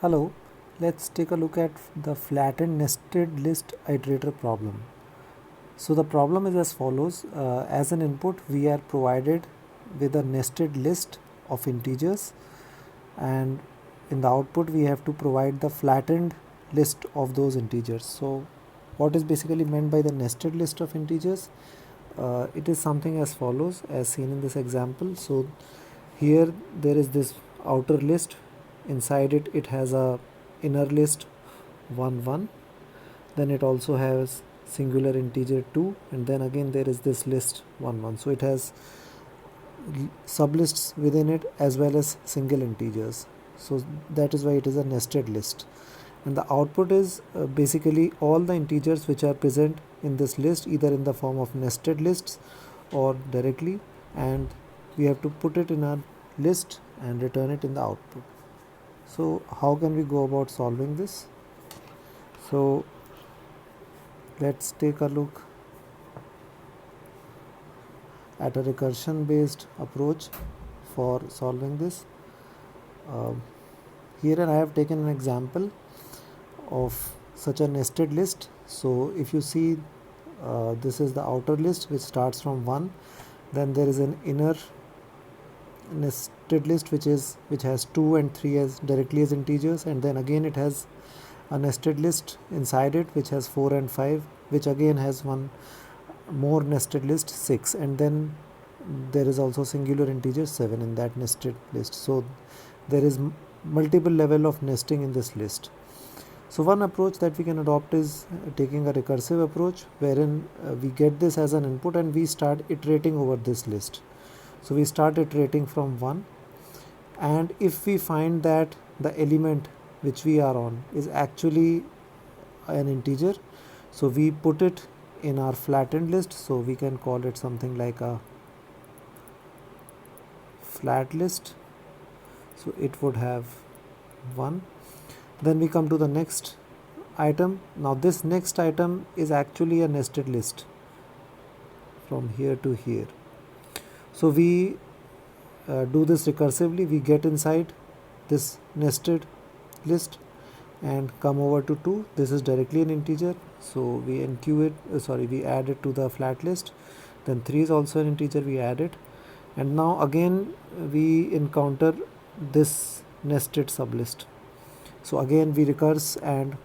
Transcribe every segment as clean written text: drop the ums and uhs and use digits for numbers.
Hello, let's take a look at the flattened nested list iterator problem. So the problem is as follows. As an input, we are provided with a nested list of integers, and in the output we have to provide the flattened list of those integers. So what is basically meant by the nested list of integers? It is something as follows, as seen in this example. So here there is this outer list. Inside it has a inner list 1 1. Then it also has singular integer 2, and then again there is this list 1 1. So it has sublists within it as well as single integers. So that is why it is a nested list. And the output is basically all the integers which are present in this list, either in the form of nested lists or directly, and we have to put it in a list and return it in the output. So how can we go about solving this? So let's take a look at a recursion based approach for solving this. Here I have taken an example of such a nested list. So if you see, this is the outer list which starts from 1, then there is an inner nested list which has 2 and 3 as directly as integers, and then again it has a nested list inside it which has 4 and 5, which again has one more nested list 6, and then there is also singular integer 7 in that nested list. So there is multiple level of nesting in this list. So one approach that we can adopt is taking a recursive approach, wherein we get this as an input and we start iterating over this list. So we start iterating from 1, and if we find that the element which we are on is actually an integer, so we put it in our flattened list. So we can call it something like a flat list. So it would have 1. Then we come to the next item. Now this next item is actually a nested list from here to here. So we do this recursively. We get inside this nested list and come over to 2. This is directly an integer, so we enqueue it, we add it to the flat list. Then 3 is also an integer, we add it, and now again we encounter this nested sublist. So again we recurse and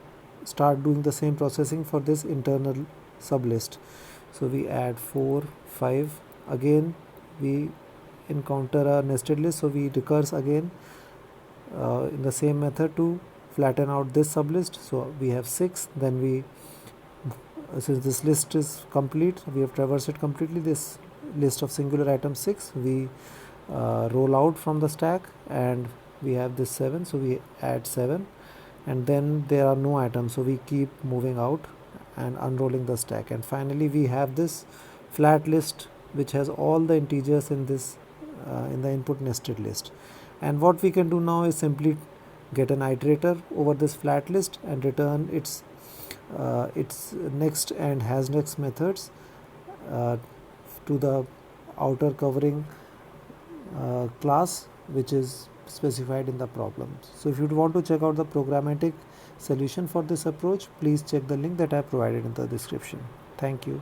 start doing the same processing for this internal sublist. So we add 4 5, again we encounter a nested list, so we recurse again in the same method to flatten out this sublist. So we have 6. Then we, since this list is complete, we have traversed it completely, this list of singular items 6, we roll out from the stack and we have this 7, so we add 7, and then there are no items, so we keep moving out and unrolling the stack, and finally we have this flat list which has all the integers in this in the input nested list. And what we can do now is simply get an iterator over this flat list and return its next and has next methods to the outer covering class which is specified in the problem. So if you want to check out the programmatic solution for this approach, please check the link that I provided in the description. Thank you.